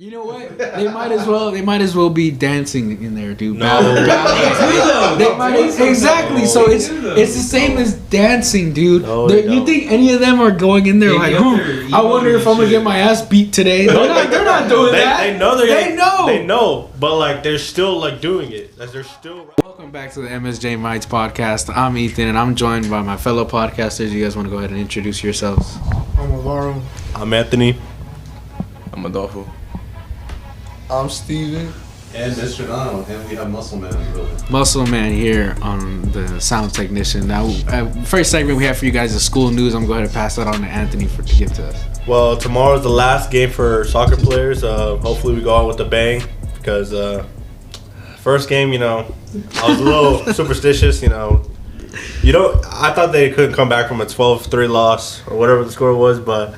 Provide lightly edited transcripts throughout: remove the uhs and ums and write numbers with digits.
You know what? They might as well be dancing in there, dude. No. Exactly. So it's the same as dancing, dude. No, You think any of them are going in there like, I wonder if I'm gonna get my ass beat today? They're not doing that. They know They know. but like they're still like doing it. Like they're still. Welcome back to the MSJ Mites podcast. I'm Ethan, and I'm joined by my fellow podcasters. You guys want to go ahead and introduce yourselves? I'm Alvaro. I'm Anthony. I'm Adolfo. I'm Steven. And Mr. Nano, and we have Muscle Man in the building. Muscle Man here on the sound technician. Now, first segment we have for you guys is school news. I'm going to go ahead and pass that on to Anthony to give to us. Well, tomorrow's the last game for soccer players. Hopefully we go out with a bang because first game, I was a little superstitious. I thought they couldn't come back from a 12-3 loss or whatever the score was, but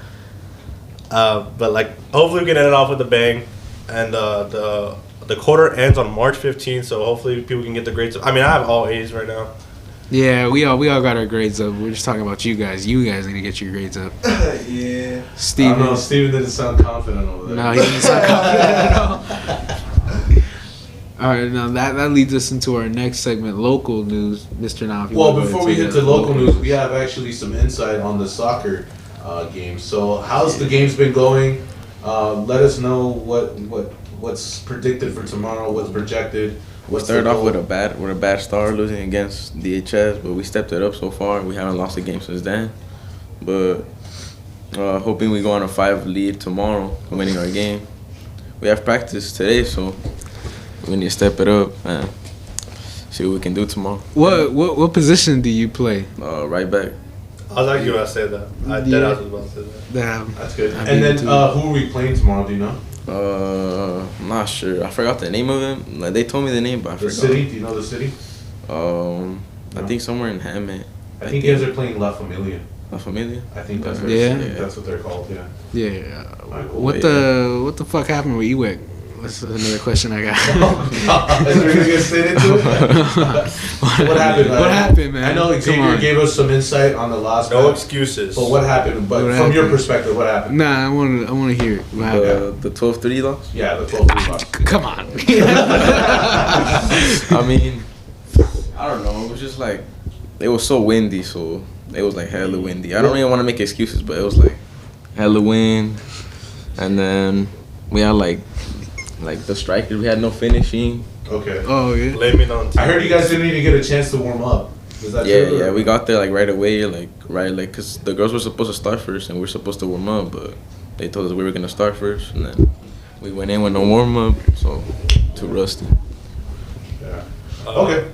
hopefully we can end it off with a bang. And the quarter ends on March 15th, so hopefully people can get the grades up. I mean, I have all A's right now. Yeah, we all got our grades up. We're just talking about you guys. You guys need to get your grades up. Yeah. Steven. I don't know. Steven didn't sound confident over there. No, he didn't sound confident at all. All right, now that leads us into our next segment, local news. Mr. Now, if you Well, want to before we hit to local news, we have actually some insight on the soccer games. So, how's the games been going? Let us know what's predicted for tomorrow. What's projected. We started off with a bad start, losing against DHS, but we stepped it up so far. We haven't lost a game since then. But hoping we go on a 5 lead tomorrow, winning our game. We have practice today, so we need to step it up and see what we can do tomorrow. What position do you play? Right back. I was actually about to say that. I was about to say that. Damn. That's good. And then who are we playing tomorrow? Do you know? I'm not sure. I forgot the name of him. Like they told me the name, but I forgot. The city? Do you know the city? I think somewhere in Hammond. I think you guys are playing La Familia. La Familia? I think that's that's what they're called. Yeah. Yeah. Alright, cool. What the fuck happened with Ewek? That's another question I got. Oh, God. We're gonna get straight into it. What happened? What happened, man? I know Xavier gave us some insight on the last. No match, excuses. But what happened? But What from your happened? perspective, what happened? Nah, I want to hear it. What happened? The 12-3 loss? Yeah, the 12-3 loss. Come on. I mean, I don't know. It was just like, it was so windy, so it was like hella windy. I don't even want to make excuses, but it was like hella wind. And then we had like the strikers, we had no finishing. Okay. Oh yeah. Blame it on. I heard you guys didn't even get a chance to warm up. Is that true? Yeah, we got there like right away, cause the girls were supposed to start first and we were supposed to warm up, but they told us we were gonna start first, and then we went in with no warm up, so too rusty. Yeah. Okay.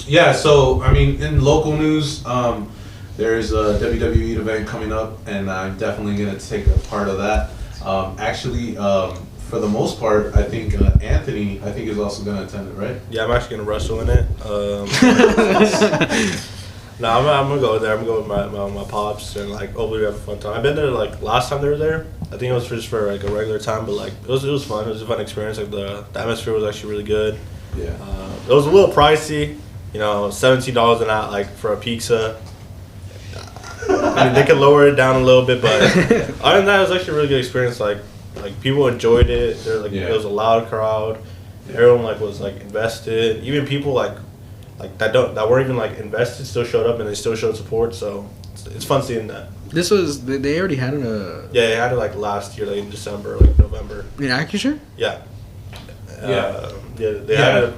Yeah, so, I mean, in local news, there's a WWE event coming up, and I'm definitely going to take a part of that. For the most part, I think Anthony, is also going to attend it, right? Yeah, I'm actually gonna wrestle in it. No, I'm gonna go there. I'm gonna go with my pops and hopefully we have a fun time. I've been there last time they were there. I think it was just for a regular time, but it was fun. It was a fun experience. The atmosphere was actually really good. Yeah. It was a little pricey, $17 an hour for a pizza. I mean, they could lower it down a little bit, but other than that, it was actually a really good experience. People enjoyed it. There It was a loud crowd. Everyone was invested. Even people that weren't even invested still showed up and they still showed support. So it's fun seeing that. This was they already had it. Yeah, they had it last year, in December, November. In Acrisure? Yeah. They Yeah. had it.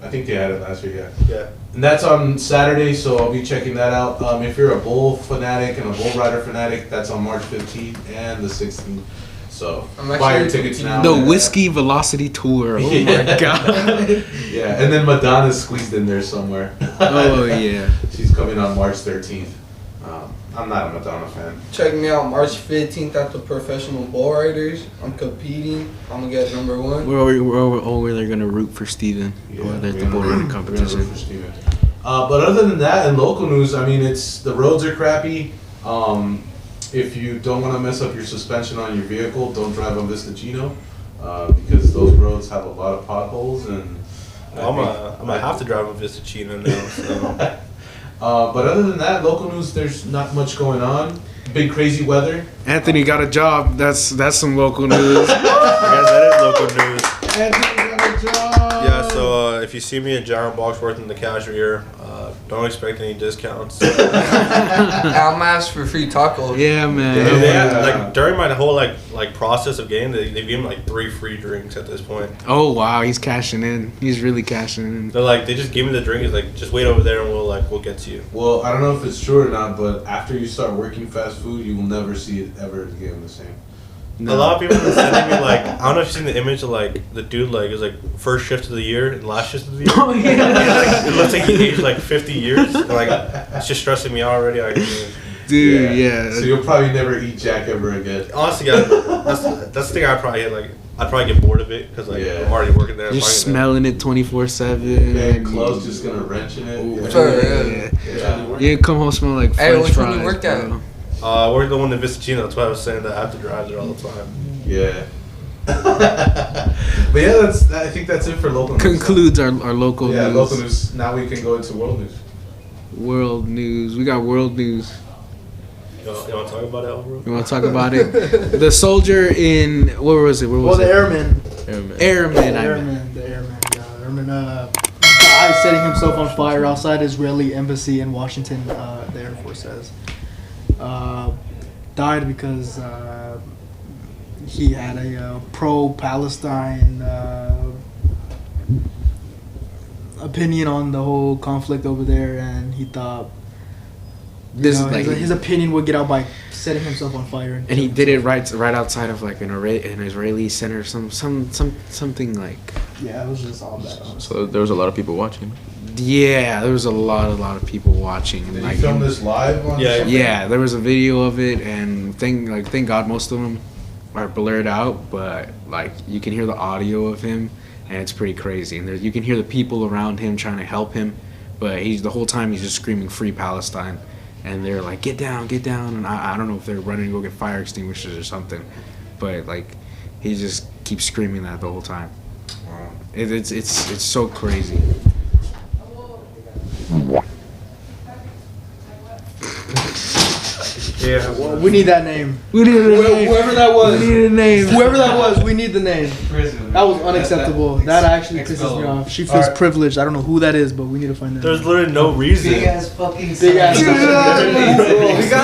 I think they had it last year, yeah. Yeah. And that's on Saturday, so I'll be checking that out. If you're a bull fanatic and a bull rider fanatic, that's on March 15th and the 16th. So buy your tickets now. The Whiskey Velocity Tour. Oh my god. Yeah, and then Madonna's squeezed in there somewhere. Oh yeah. She's coming on March 13th. I'm not a Madonna fan. Check me out March 15th at the Professional Bull Riders. I'm competing. I'm going to get number 1. Where they're gonna root for Steven. Or there's the bull riding competition. But other than that, in local news, I mean, the roads are crappy. If you don't want to mess up your suspension on your vehicle, don't drive on Vistagino, because those roads have a lot of potholes. And I'm gonna have to drive a Vistachino now. So. But other than that, local news, there's not much going on. big crazy weather. Anthony got a job. That's some local news. I guess that is local news. Anthony got a job. Yeah, so if you see me at Giant Box working the cashier, don't expect any discounts. I'm asked for free tacos. Yeah, man. Yeah. They had, like during my whole like process of game, they've given me like 3 free drinks at this point. Oh wow, he's cashing in. He's really cashing in. They're like, they just give me the drink. It's like, just wait over there and we'll get to you. Well, I don't know if it's true or not, but after you start working fast food, you will never see it ever again the same. No. A lot of people have been sending me like, I don't know if you've seen the image of like the dude like it was like first shift of the year and last shift of the year. Oh yeah. It looks like he aged like 50 years. And, like it's just stressing me out already. Dude, yeah. So you'll probably never eat Jack ever again. Honestly, guys, that's the thing I probably hit. Like I'd probably get bored of it because like Yeah. I'm already working there. You're I'm smelling it 24/7. Man, Chloe's just gonna wrench in it. Ooh, Yeah. Sure, yeah. Yeah. You come home smelling like Hey, French which one fries. you worked at? bro. I worked the one in Vistachino. That's why I was saying that I have to drive there all the time. Yeah. But yeah, I think that's it for local news. Concludes our local Yeah, news. local news. Now we can go into world news. World news. We got world news. You want to talk about that, bro? You want to talk about it? The soldier in where was it? Where was Well, the it? airman. Airman. The I meant. airman. Yeah, airman. Guy setting himself on fire outside Israeli embassy in Washington. The Air Force says died because he had a pro-Palestine opinion on the whole conflict over there, and he thought This is like his opinion would get out by setting himself on fire. and he did it right outside of like an Israeli center, something like. Yeah, it was just all bad. Honestly. So there was a lot of people watching. Yeah, there was a lot of people watching. Did like, you film this live on Yeah, something? Yeah, there was a video of it, and thank God most of them are blurred out, but like you can hear the audio of him, and it's pretty crazy. And you can hear the people around him trying to help him, but he's the whole time he's just screaming "Free Palestine," and they're like, "Get down, get down!" And I don't know if they're running to go get fire extinguishers or something, but like he just keeps screaming that the whole time. Wow. It's so crazy. Yeah. We need that name. We need a name. Whoever that was. We need a name. Whoever that was, we need the name. That was unacceptable. That actually pisses me off. She feels Alright. privileged. I don't know who that is, but we need to find that. There's literally no reason. Big ass. We got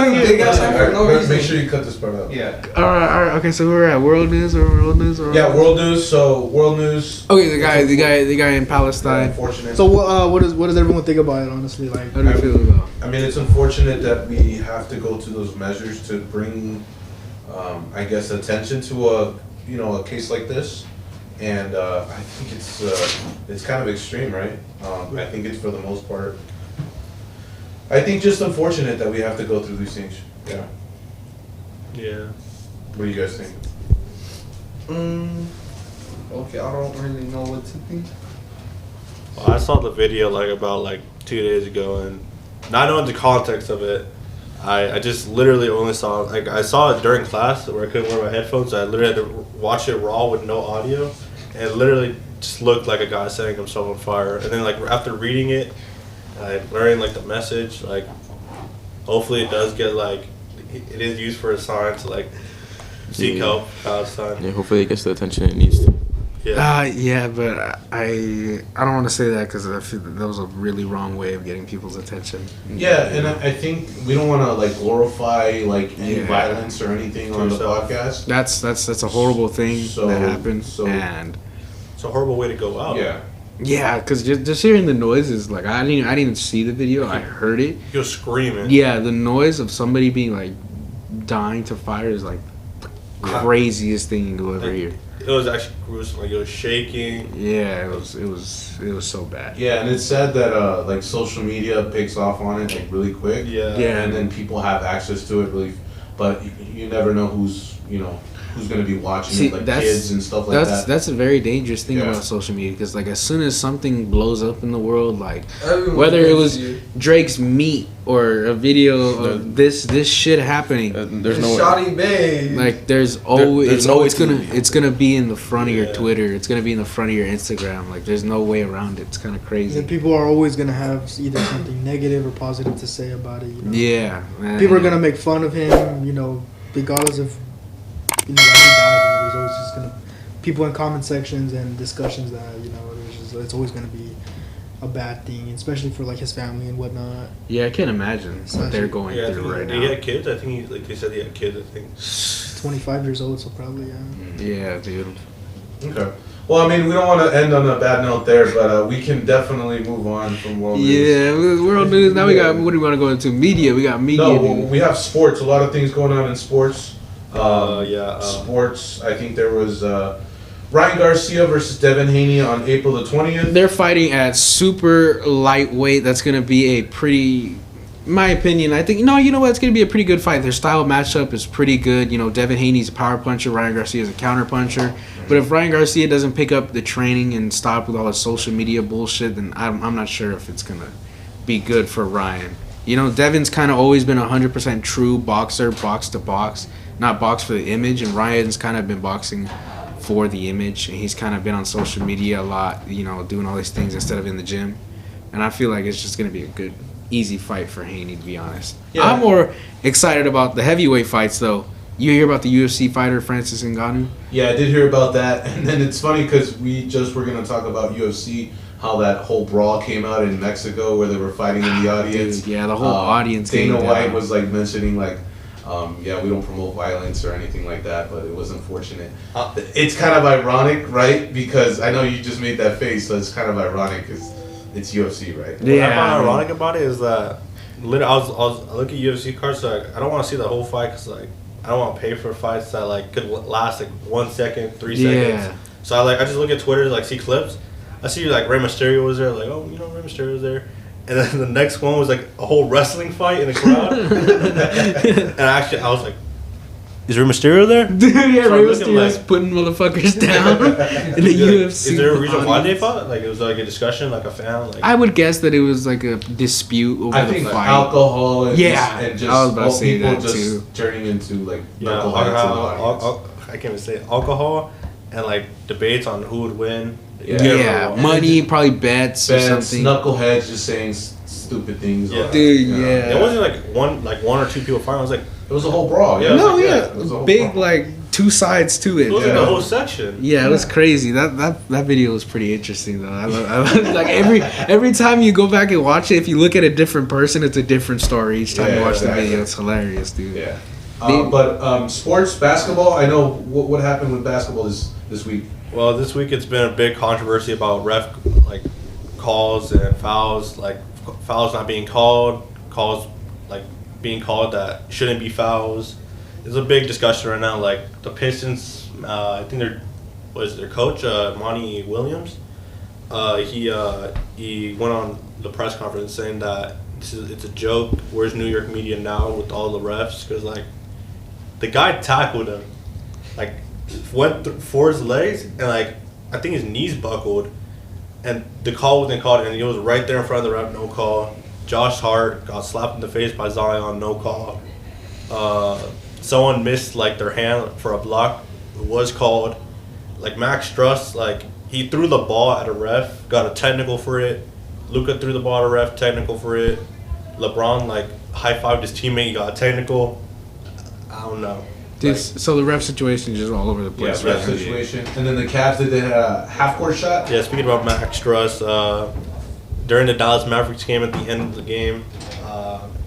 a big ass for no Make reason. sure you cut this part out. All right. Okay, so we're at world news or world news or Yeah, world news. So world news. Okay, the guy in Palestine. Unfortunate. So what does everyone think about it? Honestly, like How do you feel about? I mean, it's unfortunate that we have to go to those measures to bring, I guess, attention to a case like this, and I think it's kind of extreme, right? I think it's for the most part. I think just unfortunate that we have to go through these things. Yeah. Yeah. What do you guys think? Okay, I don't really know what to think. Well, I saw the video about 2 days ago, and not knowing the context of it, I just literally only saw I saw it during class where I couldn't wear my headphones. So I literally had to watch it raw with no audio, and it literally just looked like a guy setting himself on fire. And then after reading it, learning the message, hopefully it does get it is used for a sign to seek Yeah. help Palestine. Yeah, hopefully it gets the attention it needs to. Yeah. Yeah, but I don't want to say that because I feel that was a really wrong way of getting people's attention. Yeah, and I think we don't want to glorify any Yeah. violence or anything on the Yourself. podcast. That's a horrible thing So- that happened, so- and It's a horrible way to go out. Yeah. yeah, because just hearing the noises, I didn't even see the video, I heard it. He was screaming. Yeah, the noise of somebody being dying to fire is the craziest thing you'll ever hear. It was actually gruesome. It was shaking. Yeah, it was so bad. Yeah, and it's sad that social media picks off on it really quick. Yeah. Yeah. And then people have access to it but you never know who's who's going to be watching See, it, like that's- kids and stuff like that. That's a very dangerous thing Yeah. about social media because like as soon as something blows up in the world, like Everyone whether it can was see it. Drake's meat or a video of this shit happening, There's no way. Shoddy Bay. like there's always there's it's no always way to- gonna it's gonna be in the front of your Yeah. Twitter, it's gonna be in the front of your Instagram. Like there's no way around it. It's kind of crazy. And people are always gonna have either something negative or positive to say about it. You know? Yeah, man. People are gonna make fun of him, you know, regardless of, you know, like he died. You know, there's always just gonna people in comment sections and discussions that you know, it's always gonna be a bad thing, especially for like his family and whatnot. Yeah, I can't imagine what they're going Yeah, I through think right he now. had kids. I think he, like they said, he had kids. I think. 25 years old, so probably yeah. Yeah, dude. Okay. Well, I mean, we don't want to end on a bad note there, but we can definitely move on from world news. Yeah, world news. Now we got. What do we want to go into? Media. We got media. No, news. we have sports. A lot of things going on in sports. Sports. I think there was Ryan Garcia versus Devin Haney on April the 20th. They're fighting at super lightweight. That's going to be a pretty, in my opinion, I think, no, you know what? It's going to be a pretty good fight. Their style matchup is pretty good. You know, Devin Haney's a power puncher. Ryan Garcia is a counter puncher. But if Ryan Garcia doesn't pick up the training and stop with all his social media bullshit, then I'm not sure if it's going to be good for Ryan. You know, Devin's kind of always been a 100% true boxer, box to box, not box for the image. And Ryan's kind of been boxing for the image, and he's kind of been on social media a lot, you know, doing all these things instead of in the gym. And I feel like it's just going to be a good, easy fight for Haney, to be honest. Yeah. I'm more excited about the heavyweight fights, though. You hear about the UFC fighter, Francis Ngannou? Yeah, I did hear about that. And then it's funny because we just were going to talk about UFC, how that whole brawl came out in Mexico where they were fighting in the audience. Dude, yeah, the whole audience Dana came White down. was like mentioning like, yeah, we don't promote violence or anything like that, but it was unfortunate. It's kind of ironic, right? Because I know you just made that face, so it's kind of ironic because it's UFC, right? What I Yeah, I find mean- ironic about it is that I look at UFC cards, so like, I don't want to see the whole fight because like I don't want to pay for fights that like could last like 1 second, 3 Yeah. seconds. So I just look at Twitter to like see clips. I see like Rey Mysterio was there, like oh you know Rey Mysterio was there, and then the next one was like a whole wrestling fight in the crowd, and actually I was like, is Rey Mysterio there? Dude, yeah, So I'm Rey looking Mysterio's like- putting motherfuckers down in the UFC. Is there a reason why they audience. fought? Like it was like a discussion, like a fan, like I would guess that it was like a dispute over I the think fight. alcohol and Yeah, and just I was about to all say people that, just too. turning into like yeah, knuckleheads in the audience. I can't even say it. Alcohol and like debates on who would win. Yeah. Yeah, money, probably bets, or Bets, something. knuckleheads just saying stupid things. Yeah. Dude, yeah. It wasn't like one or two people fighting. It was like It was a whole brawl. Yeah, it was No, like, yeah, it was a whole big brawl. like two sides to it it. was Yeah. like the whole section. Yeah, it was crazy. That video was pretty interesting though. I love like every time you go back and watch it, if you look at a different person, it's a different story each time Yeah, you watch exactly. the video. It's hilarious, dude. Yeah. They- But sports, basketball. I know what happened with basketball this week. Well, this week it's been a big controversy about ref like calls and fouls, like fouls not being called, calls like being called that shouldn't be fouls. There's a big discussion right now. Like the Pistons, I think their coach Monty Williams. He went on the press conference saying that it's a joke. Where's New York media now with all the refs? Because like the guy tackled him, like went for his legs and like I think his knees buckled, and the call wasn't called, and he was right there in front of the ref, no call. Josh Hart got slapped in the face by Zion, no call. Someone missed like their hand for a block, it was called. Like Max Struss, like he threw the ball at a ref, got a technical for it. Luka threw the ball at a ref, technical for it. LeBron like high-fived his teammate, got a technical. I don't know. Dude, Like, so the ref situation is just all over the Yeah, place. ref right? situation. And then the Cavs did a half court shot. yeah, speaking about Max Struss, during the Dallas Mavericks game at the end of the game,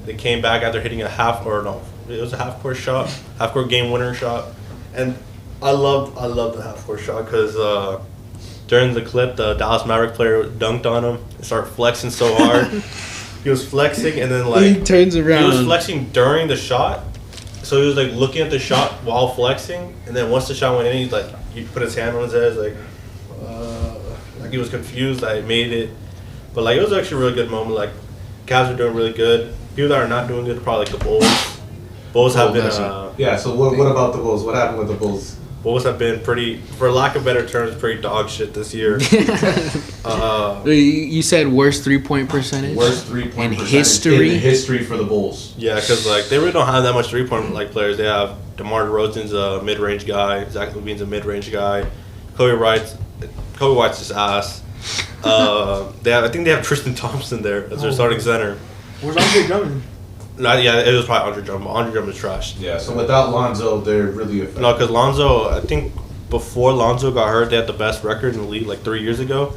they came back after hitting it was a half court shot, half court game winner shot, and I loved the half court shot because during the clip the Dallas Maverick player dunked on him and started flexing so hard. He was flexing and then like He turns he around. was flexing during the shot, so he was like looking at the shot while flexing, and then once the shot went in, he put his hand on his head, like he was confused that he made it, but like it was actually a really good moment. Like Cavs are doing really good. People that are not doing good are probably like the Bulls. Bulls have been. that's Yeah. So what about the Bulls? What happened with the Bulls? Bulls have been pretty, for lack of better terms, pretty dog shit this year. You said worst 3-point percentage. Worst 3-point in percentage history. in the history for the Bulls. Yeah, because like they really don't have that much 3-point like players. They have DeMar DeRozan's a mid-range guy. Zach LaVine's a mid-range guy. Kobe White's just ass. I think they have Tristan Thompson there as their starting center. Where's Andre Drummond? Yeah, it was probably Andre Drummond. Andre Drummond's trash. Yeah, so without Lonzo, they're really affected. No, because Lonzo, I think before Lonzo got hurt, they had the best record in the league like 3 years ago.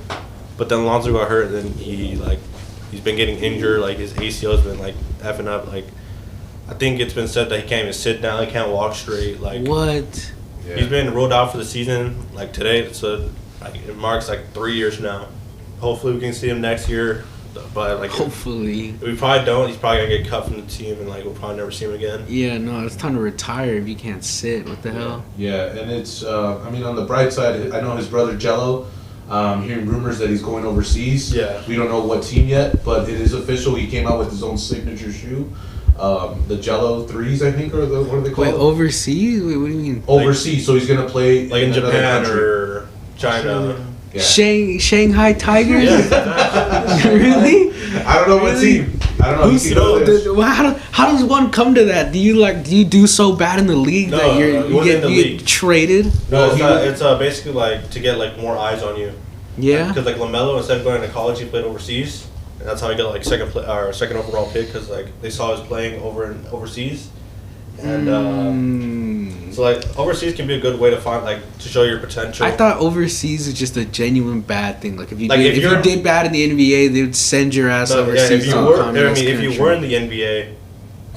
But then Lonzo got hurt, and then he's been getting injured. Like his ACL's been like effing up. Like I think it's been said that he can't even sit down. He can't walk straight. Like What? Yeah. he's been ruled out for the season. Like today, so like it marks like 3 years now. Hopefully, we can see him next year. But like Hopefully. if we probably don't. He's probably gonna get cut from the team, and like we'll probably never see him again. Yeah, no, it's time to retire if you can't sit. What the hell? Yeah, and it's, I mean, on the bright side, I know his brother Jello, hearing rumors that he's going overseas. Yeah. We don't know what team yet, but it is official. He came out with his own signature shoe. The Jello 3s, I think, are what are they called? Wait, overseas? Wait, what do you mean? Overseas, so he's going to play Like in another Japan country. or China. Yeah. Shanghai Tigers? Yeah. Really? I don't know what Really? team. I don't know. Who's, He can go there. how does one come to that? Do you do so bad in the league No, that no, he you wasn't get in the you get league. traded? No, No, it's basically like to get like more eyes on you. Yeah. Because like LaMelo, instead of going to college, he played overseas, and that's how he got like second overall pick because like they saw us playing overseas, and so like overseas can be a good way to find like to show your potential. I thought overseas is just a genuine bad thing. Like if you Like, did, if if you you're- did bad in the NBA, they would send your ass So, yeah, overseas. if you to a were, I communist mean, if you country. were in the NBA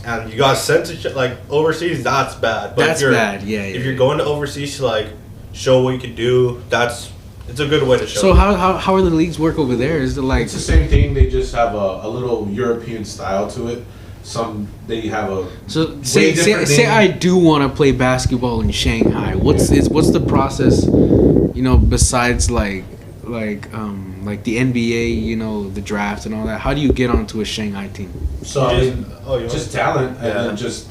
and you got sent to like overseas, that's bad. But That's if you're, bad. Yeah. If you're going to overseas to like show what you can do, it's a good way to show. So how are the leagues work over there? Is it like It's the same thing. They just have a little European style to it. They have a so say different say name. I do want to play basketball in Shanghai. What's the process? You know, besides like the NBA, you know, the draft and all that. How do you get onto a Shanghai team? So I mean, you just talent, and Yeah. then just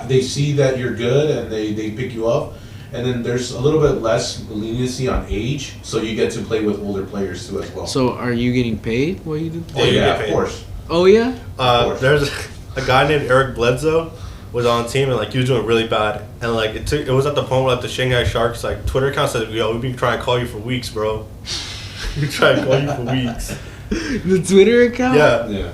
they see that you're good, and they pick you up, and then there's a little bit less leniency on age, so you get to play with older players too as well. So are you getting paid while you do? oh you yeah, get of paid. course. Oh yeah. course. There's a guy named Eric Bledsoe was on the team and like he was doing really bad and like it was at the point where like the Shanghai Sharks like Twitter account said, yo, we've been trying to call you for weeks, bro. We've been trying to call you for weeks. The Twitter account. Yeah. Yeah.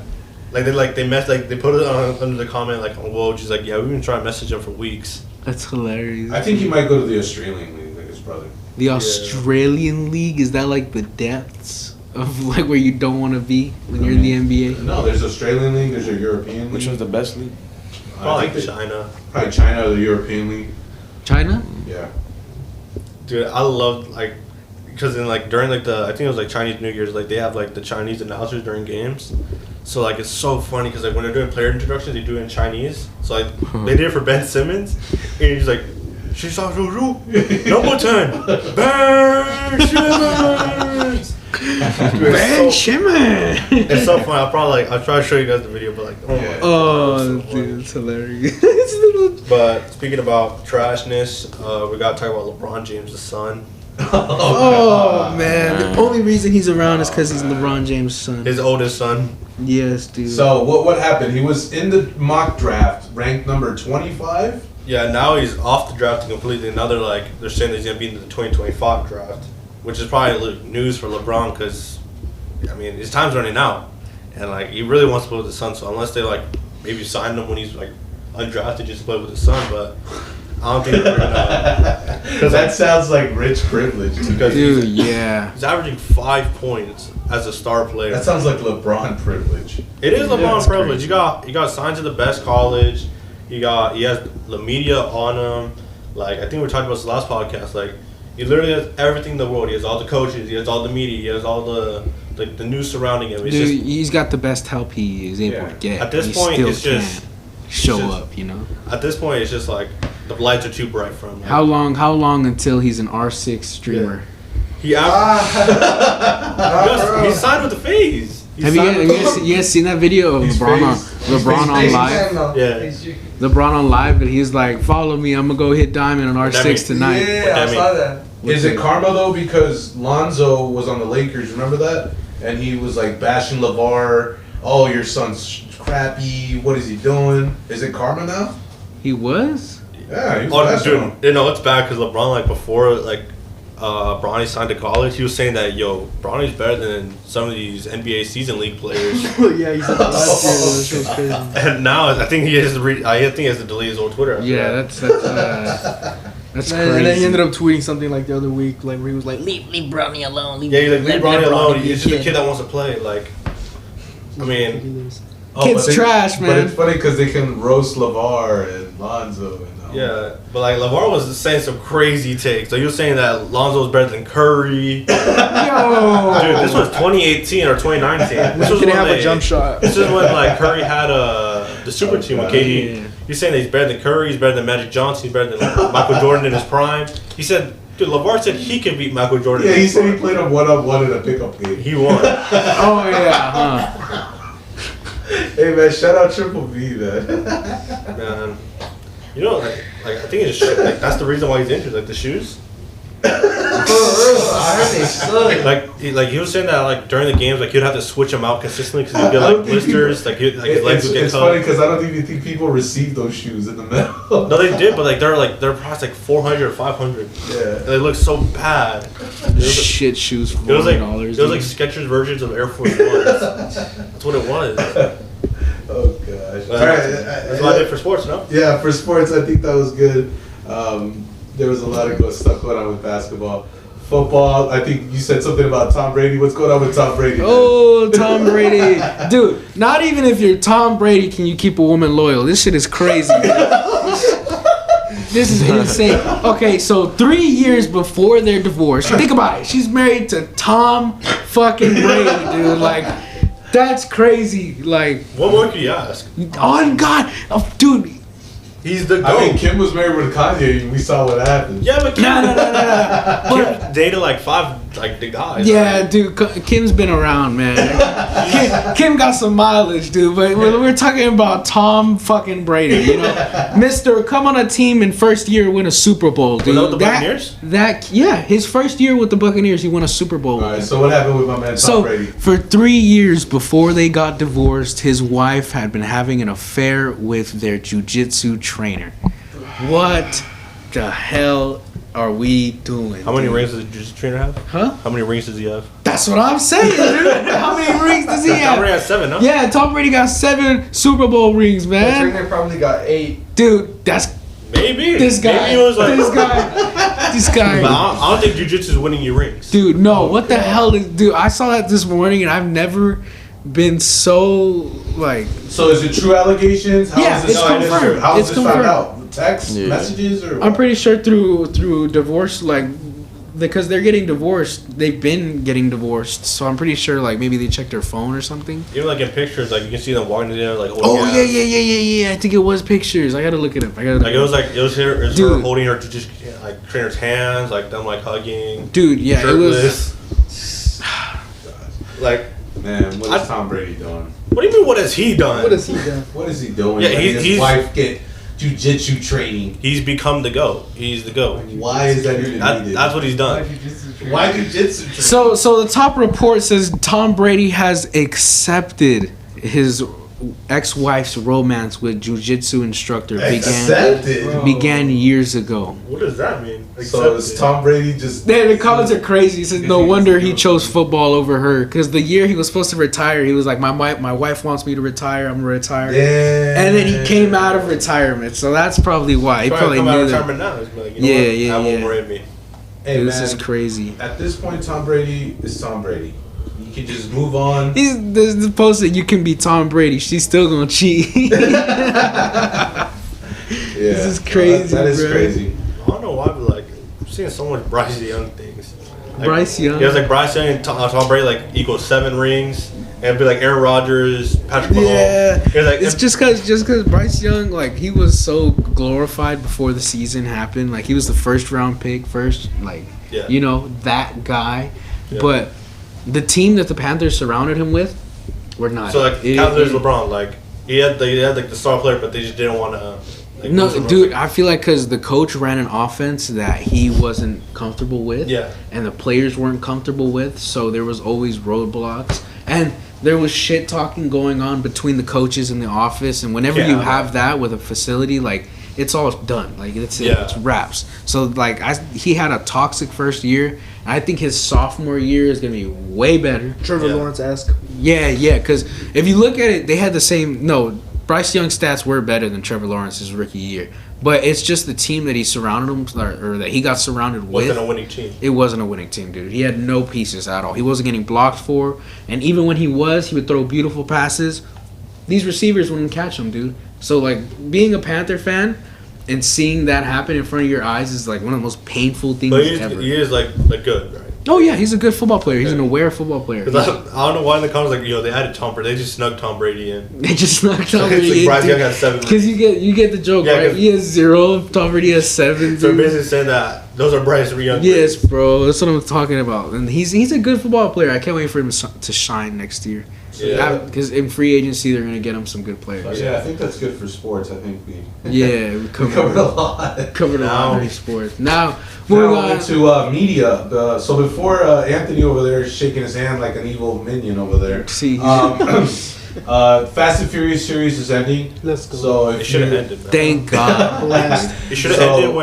Like they put it on under the comment like on Woj. She's like, yeah, we've been trying to message him for weeks. That's hilarious. I think he might go to the Australian league like his brother. The Australian League, is that like the depths of like where you don't want to be when you're in the NBA? No, there's Australian league. There's a European league. Which one's the best league? I Probably think China. probably China or the European league. China? Yeah. Dude, I love like because in like during like I think it was like Chinese New Year's, like they have like the Chinese announcers during games. So like it's so funny because like when they're doing player introductions, they do it in Chinese. So like they did it for Ben Simmons, and he's like, number 10, Ben Simmons. Ben Simmons. It's so funny. I'll try to show you guys the video, but like oh my Yeah. Oh, God, it's so dude, it's hilarious. funny. But speaking about trashness, we gotta talk about LeBron James' son. Oh man, the only reason he's around is because he's LeBron James' son. His oldest son. Yes, dude. So what happened? He was in the mock draft, ranked number 25. Yeah, now he's off the draft completely. Now they're saying that he's gonna be in the 2025 draft, which is probably like, news for LeBron because, I mean, his time's running out, and like he really wants to play with his son. So unless they like maybe sign him when he's like undrafted just to play with his son, but I don't think they're gonna. Because that sounds like rich privilege. Because Dude, yeah. he's averaging 5 points as a star player. That sounds like LeBron privilege. It is Yeah, LeBron that's privilege. crazy. You got signed to the best college. He has the media on him. Like I think we were talking about this last podcast. Like he literally has everything in the world. He has all the coaches. He has all the media. He has all the news surrounding him. It's Dude, just he's got the best help he is able Yeah. to get. At this He point, still it's just- can't show just- up, you know? at this point, it's just like the lights are too bright for him. Like, How long until he's an R6 streamer? he he's signed with the FaZe. He's Have you signed with- guys seen that video of He's LeBron phased. LeBron on live. Yeah. LeBron on live, and he's like, "Follow me. I'm gonna go hit diamond on R6 tonight." Yeah, I saw that. Is it karma though? Because Lonzo was on the Lakers, remember that? And he was like bashing LeVar. Oh, your son's crappy. What is he doing? Is it karma now? He was. Yeah, he was Oh, bashing him. dude, you know it's bad because LeBron, like before, like Bronny signed to college, he was saying that Bronny's better than some of these NBA season league players. Yeah, he said that last year. That was crazy. And now I think he has to I think he has to delete his old Twitter. after Yeah, that. that's And then he crazy. ended up tweeting something like the other week, like where he was like, "Leave Brownie alone." Yeah, he's like, leave Bronny alone. be He's just a kid that wants to play. Like, I mean, Ridiculous. Kid's trash, But man. it's funny because they can roast LeVar and Lonzo and yeah, but like LeVar was saying some crazy takes. Like he was saying that Lonzo was better than Curry. Dude, Yo, this was 2018 or 2019. This was Didn't when have a jump shot. This is when like Curry had the super team with KD. Yeah. He's saying that he's better than Curry. He's better than Magic Johnson. He's better than Michael Jordan in his prime. He said, dude, LeVar said he could beat Michael Jordan. Yeah, in he his said he prime. played a 1-on-1 in a pickup game. He won. Oh yeah, huh? Hey man, shout out Triple B, man. Man, you know, like I think it's like that's the reason why he's injured. Like the shoes. For real, I heard they suck. Like he was saying that like during the games, like he'd have to switch them out consistently because he'd get like blisters. Like his legs would get It's cut. funny because I don't even think people receive those shoes in the mail. No, they did, but like they're price like 400 or 500. Yeah. They look so bad. It was, Shit shoes for it was like $400. it was like Skechers versions of Air Force Ones. That's what it was. Oh gosh. That's what I did for sports, no? Yeah, for sports, I think that was good. There was a lot of good stuff going on with basketball. Football, I think you said something about Tom Brady. What's going on with Tom Brady? man? Oh, Tom Brady. Dude, not even if you're Tom Brady can you keep a woman loyal. This shit is crazy. This is insane. Okay, so 3 years before their divorce, think about it. She's married to Tom fucking Brady, dude. Like, that's crazy. Like, What more could you ask? on God. Oh, dude. He's the I mean, GOAT. Kim was married with Kanye, and we saw what happened. Yeah, but Kim, No. But, Kim dated like 5 like the guys. yeah, dude, Kim's been around, man. Kim got some mileage, dude. But we're talking about Tom fucking Brady, you know, Mister. Come on a team in first year win a Super Bowl, dude. Without the Buccaneers? Yeah, his first year with the Buccaneers, he won a Super Bowl. All right, so what happened with my man Tom So Brady? for 3 years before they got divorced, his wife had been having an affair with their jujitsu trainer. What the hell are we doing? How many dude? rings does the jiu-jitsu trainer have? Huh? How many rings does he have? That's what I'm saying, dude. How many rings does he Tom Brady have? has 7, no? Yeah, Tom Brady got 7 Super Bowl rings, The man. trainer probably got 8. Dude, that's Maybe. this guy. Maybe he was like. This guy. This But guy. I don't think jiu-jitsu is winning you rings. Dude, no. What the hell is? Dude, I saw that this morning, and I've never been so like. So is it true allegations? How Yeah, is this it's found confirmed. How is It's this found confirmed. out? Text Yeah. messages or? I'm what? pretty sure through divorce, like, because they're getting divorced. They've been getting divorced, so I'm pretty sure like maybe they checked their phone or something. Even like in pictures, like you can see them walking together, like holding Oh hands. yeah. I think it was pictures. I gotta look it up. Like it was her Dude. holding her just like trainer's hands, like them like hugging. Dude, yeah, it was. Shirtless. Like, Man, what is I- Tom Brady doing? what do you mean? What has he done? What has he done? What is he doing? Yeah, Letting his he's- wife get jujitsu training. He's become the GOAT. He's the GOAT. Why is that even needed? That's what he's done. Why jujitsu training? So the top report says Tom Brady has accepted his ex-wife's romance with jiu-jitsu instructor began years ago. What does that mean? So is Tom Brady just? Man, the comments are crazy. He says no wonder he chose football over her because the year he was supposed to retire, he was like, my wife wants me to retire. I'm gonna retire. Yeah. And then he came out of retirement, so that's probably why. He Trying probably to come out knew of that. retirement now. He's like, you know Yeah, what? yeah, I won't yeah. worry me. Hey, This man, is crazy. At this point, Tom Brady is Tom Brady. You can just move on. There's the post that you can be Tom Brady. She's still gonna cheat. Yeah, This is crazy, That is bro. crazy. I don't know why, but like I'm seeing so much Bryce Young things. Like, Bryce Young. Yeah, it's like Bryce Young and Tom Brady like equals 7 rings, and it'd be like Aaron Rodgers, Patrick Mahomes. Yeah, It's like it's just cause Bryce Young, like, he was so glorified before the season happened. Like, he was the first round pick, Yeah. you know, that guy. Yeah. But the team that the Panthers surrounded him with were not. So like It- Cavaliers, it- LeBron, like he had like the star player, but they just didn't want to. Like, No, lose him. dude, I feel like because the coach ran an offense that he wasn't comfortable with, Yeah. and the players weren't comfortable with, so there was always roadblocks, and there was shit talking going on between the coaches in the office, and whenever you have that with a facility, like, it's all done, like it's wraps. So like he had a toxic first year, and I think his sophomore year is gonna be way better. Trevor Lawrence-esque. Yeah, because if you look at it, they had the same. No, Bryce Young's stats were better than Trevor Lawrence's rookie year, but it's just the team that he surrounded him or that he got surrounded with. Wasn't a winning team. It wasn't a winning team, dude. He had no pieces at all. He wasn't getting blocked for, and even when he would throw beautiful passes. These receivers wouldn't catch him, dude. So like being a Panther fan and seeing that happen in front of your eyes is like one of the most painful things But ever. he is like good, right? Oh yeah, he's a good football player. He's an aware football player. 'Cause I don't know why in the comments like they added Tom Brady. They just snuck Tom Brady in. They just knocked Tom It's Brady like in, Bryce Young dude. has 7. Because you get the joke, Yeah, right? 'cause- He has 0. Tom Brady has 7. So dude. basically saying that those are Bryce Young. Yes, bro. That's what I'm talking about. And he's a good football player. I can't wait for him to shine next year. Yeah. Because in free agency, they're gonna get him some good But players. yeah, I think that's good for sports. I think we Yeah, we we covered, covered a lot. covered a lot Now- of sports. Now, moving Now on. into media. So before Anthony over there is shaking his hand like an evil minion over there. See, Fast and Furious series is ending. Let's go. So It if should have you, ended. Man. thank God. Last. It should have So- ended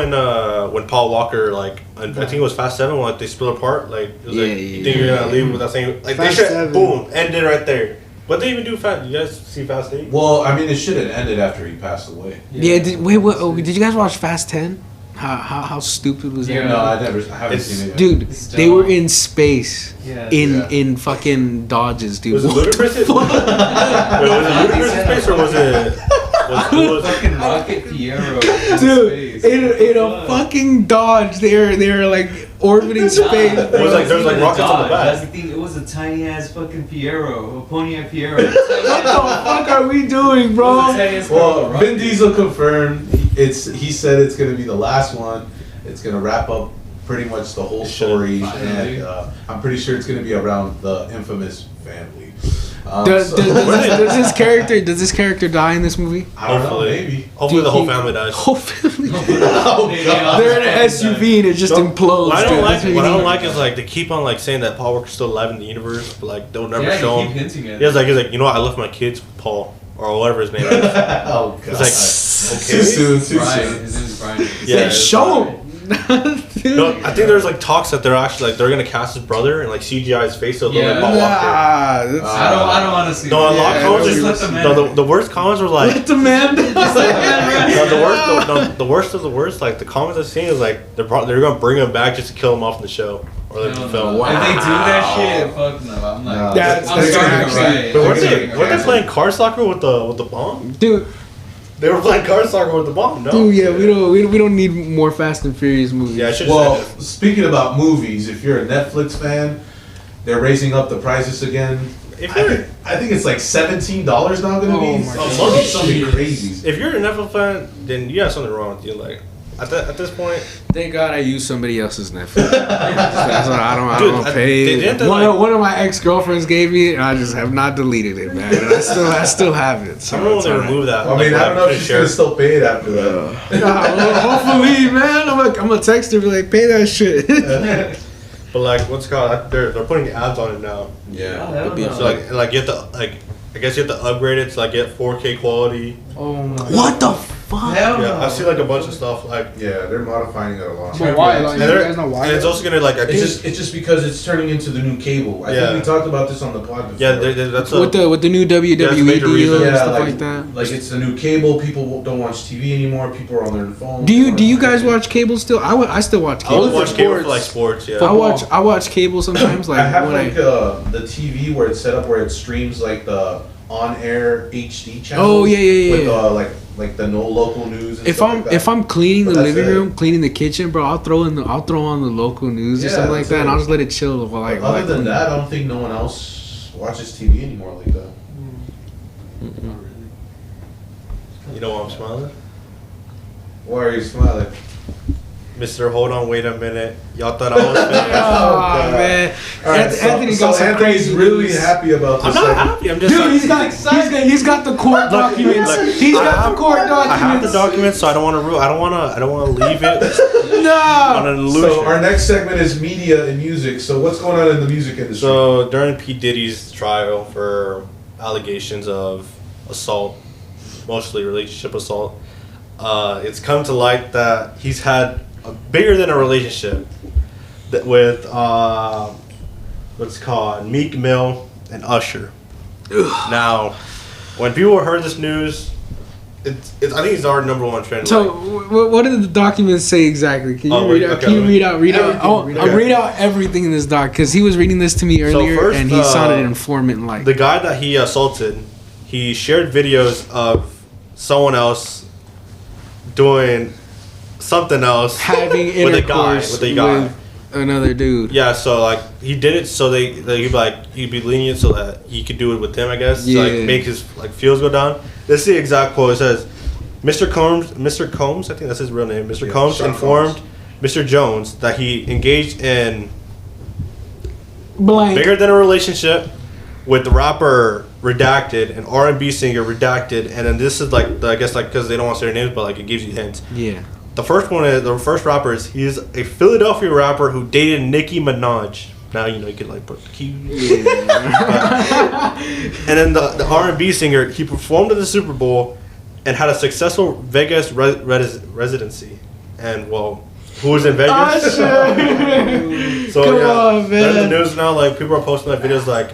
when Paul Walker I think it was Fast 7 when they split apart. Like it was Yeah, like yeah, you think you're gonna leave without saying like they Fast should 7. boom ended right there. What they even do Fast? You guys see Fast 8? well, I mean, it should have ended after he passed away. Yeah. Wait. What? Oh, did you guys watch Fast 10? How stupid was that? Yeah. No, I haven't It's- seen it yet. Dude, It's they were dumb. in space. Yeah. In fucking Dodges, dude. Was it What Ludacris? the fuck? Wait, was it Ludacris in space or was it? Who was Fucking Rocket Fiero. Dude, in a fucking Dodge, they were like orbiting space. It was like- there was like rockets on the back. That's the thing. It was a tiny ass fucking Fiero, a Pontiac Fiero. What the fuck are we doing, It was a bro? tiny ass car Well, with a Vin rocket. Diesel confirmed. He said it's gonna be the last one. It's gonna wrap up pretty much the whole story, Finally. and I'm pretty sure it's gonna be around the infamous family. Does So- this character die in this movie? I don't know, Hopefully. maybe. Hopefully the whole Dude, family dies. Whole family. Oh, God. They're in an SUV and it just implodes. What I don't dude. like, That's what what I you don't need. like is like they keep on like saying that Paul Walker's still alive in the universe, but like they'll never Yeah, show you keep him. hinting at He's it. like, you know what? I left my kids with Paul or whatever his name is. Oh, God. It's like, Too okay. soon, too Brian. soon. His name is Brian. Yeah, Then it's show him. Dude. No, I think there's like talks that they're actually like they're gonna cast his brother and like CGI his face so they'll Yeah. like Paul Walker. Nah, that's- I don't want to see. No, a lot of Yeah, comments. just let the man. No, the worst comments were like. let the man. No, the worst of the worst. Like the comments I've seen is like they're gonna bring him back just to kill him off in the show or like the No, film. no. If they do that shit, fuck no. I'm like, No, That's- I'm that's starting to actually- riot. But weren't I'm they starting to weren't they riot. playing car soccer with the bomb? Dude, They were playing car soccer with the bomb. No. dude, yeah, we don't need more Fast and Furious movies. Yeah, I should. Well, speaking about movies, if you're a Netflix fan, they're raising up the prices again. If I you're think, I think it's like $17 now gonna Oh be. my It's God. something crazy. if you're a Netflix fan, then you have something wrong with you. Like at this point, Thank God I used somebody else's Netflix. That's what I Dude, don't they pay. didn't One, like- one of my ex girlfriends gave me, and I just have not deleted it, man. And I still have it. I So don't know when it's they alright. remove that. I mean, I don't know if she's gonna still pay it after that. Nah, well, hopefully, man. I'm gonna text her, be like, pay that shit. But like, what's it called? They're putting ads on it now. Yeah. Oh, hell it'll be no. on So like you have to like, I guess you have to upgrade it to like get 4K quality. Oh my. What the fuck? Hell Yeah, no. I see like a bunch of stuff like. Yeah, they're modifying it a lot. But why? Like, And, you they're- guys know why? and it's also gonna like I think It's just because it's turning into the new cable. I Yeah. think we talked about this on the pod before. yeah, that's a, With the new WWE Yeah, that's a major deal reason. and Yeah, stuff like that. Like it's the new cable. People don't watch TV anymore. People are on their phones. Do you guys watch cable still? I still watch I cable. would watch cable for sports. like sports. Yeah. I watch cable sometimes. Like I have when like the TV where it's set up where it streams like the on-air HD channel. Oh, yeah. With like the no local news. And if stuff I'm like that. if I'm cleaning But the that's living it. room, cleaning the kitchen, bro, I'll throw on the local news or Yeah, something like that's that, and it. I'll just let it chill while But other than that, I don't think no one else watches TV anymore like that. You know why I'm smiling? Why are you smiling? Mr. Hold On, Wait a Minute. Y'all thought I was finished. Oh man, All right, so Anthony got some Anthony's crazy really news. happy about this. I'm not segment. happy. I'm just Dude, he's got the court documents. look, He's got the court I have the documents. documents, so I don't want to leave it No. on an illusion. So our next segment is media and music. So what's going on in the music industry? So during P. Diddy's trial for allegations of assault, mostly relationship assault, it's come to light that he's had a bigger than a relationship with what's called Meek Mill and Usher. Now, when people heard this news, it's I think it's our number one trend. So, like, what did the documents say exactly? Can you Oh, read wait, out? okay, Can you let me- read out? Read out. Everything, Oh, read I'll out. read out everything in this doc because he was reading this to me earlier first, and he sounded informant like. the guy that he assaulted, he shared videos of someone else doing something else Having with a guy, intercourse with a guy. with another dude. Yeah, so like he did it so he'd be lenient so that he could do it with him, I guess. Yeah. To, like make his like feels go down. This is the exact quote. It says, Mr. Combs, I think that's his real name. Mr. Yeah, Combs Sean informed Mr. Jones that he engaged in Blank. bigger than a relationship with the rapper Redacted, an R&B singer Redacted, and then this is like I guess like because they don't want to say their names, but like it gives you hints. Yeah. The first rapper is he's a Philadelphia rapper who dated Nicki Minaj. Now you know you can like put the key. And then the R&B singer, he performed at the Super Bowl and had a successful Vegas residency. And well, who was in Vegas? So Come yeah, on, they're in the man. news now. Like people are posting like videos like,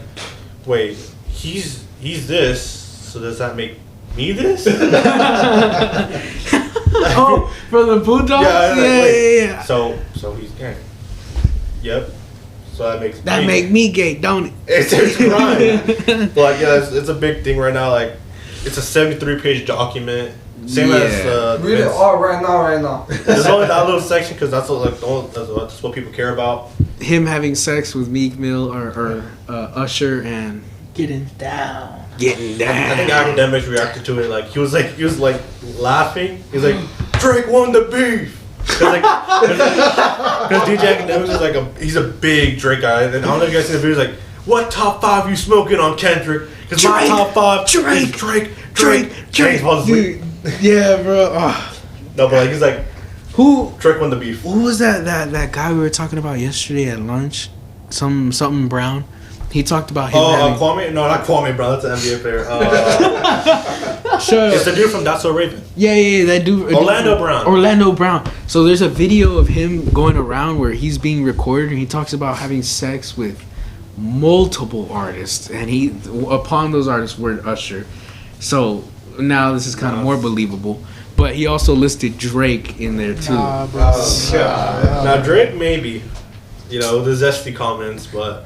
wait, he's this. So does that make me this? Oh, for the Bulldogs? Yeah, Yeah, wait. yeah. So he's gay. Yep. So that makes That me. make me gay, don't it? It's crime. But yeah, it's a big thing right now. Like, it's a 73-page document. Same as Read it all right now. There's only that little section because that's what, like that's what people care about. Him having sex with Meek Mill or Usher and Getting down. getting I think down. academics reacted to it like he was laughing. He was like, Drake won the beef. Because DJ Academics is like he's a big Drake guy. And I don't know if you guys seen the video. He's like, what top 5 you smoking on Kendrick? Because my Drake, top 5 Drake, is Drake. Drake. falls asleep. Dude, yeah, bro. Oh. No, but like he's like, Who Drake won the beef. was that guy we were talking about yesterday at lunch? Something Brown. He talked about him having. Kwame? No, not Kwame, bro. That's an NBA player. Shut It's up. the dude from That's So Raven. Yeah, that dude. Orlando Brown. Orlando Brown. So there's a video of him going around where he's being recorded and he talks about having sex with multiple artists, and he upon those artists word Usher. So now this is kind of more believable. But he also listed Drake in there too. Nah, bro. Now Drake maybe, you know, the zesty comments, but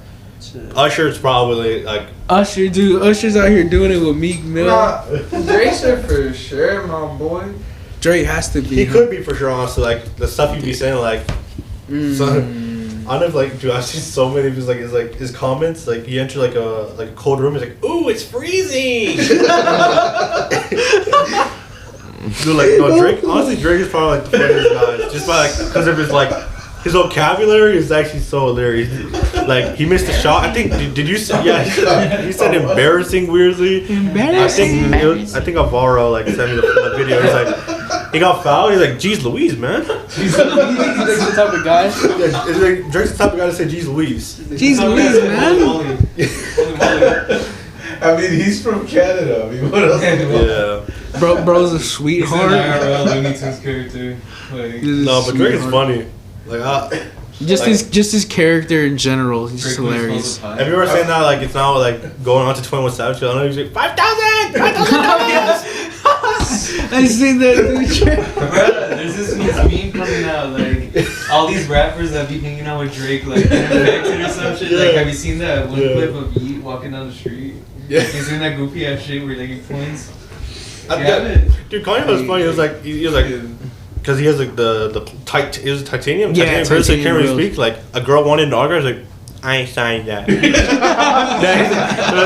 Usher's probably like Usher, dude. Usher's out here doing it with Meek Mill. Nah, Drake said for sure, my boy. Drake has to be. he could be for sure. Honestly, like the stuff he'd be saying, like so, I don't know if like dude, I've seen so many of his comments. Like he entered like a cold room. He's like, "Ooh, it's freezing." Dude, like no Drake. Honestly, Drake is probably like the funniest guy. Just by like because of his vocabulary is actually so hilarious. Like he missed a shot. I think did you say? Yeah, he said embarrassing weirdly. Embarrassing. I think Alvaro like sent me the video. He's like he got fouled. He's like, "Geez, Louise, man." He's the type of guy. Yeah, it's like Drake's the type of guy to say "Geez, Louise." Jeez Louise, man. I mean, he's from Canada. I mean, what else? Yeah. Bro's a He's an sweetheart. IRL Looney Tunes character. Like, He's a No, but Drake is sweetheart. funny. Like, Just his character in general. He's Drake hilarious. have you ever seen that? Like, it's now like going on to 21 Savage. I don't know. He's like 5,000. I seen that dude. Bruh, there's this meme coming out, like, all these rappers that be hanging out with Drake, like, infected or some shit. Like, have you seen that one Yeah. clip of Yeet walking down the street? Yeah. He's doing that goofy ass shit where, like, he points. I- You haven't? Dude, Kanye was funny. He was like because he has like the it was titanium. Yeah, titanium bird, so he can't really titanium speak. Like a girl wanted an autograph. He's like, I ain't signed that.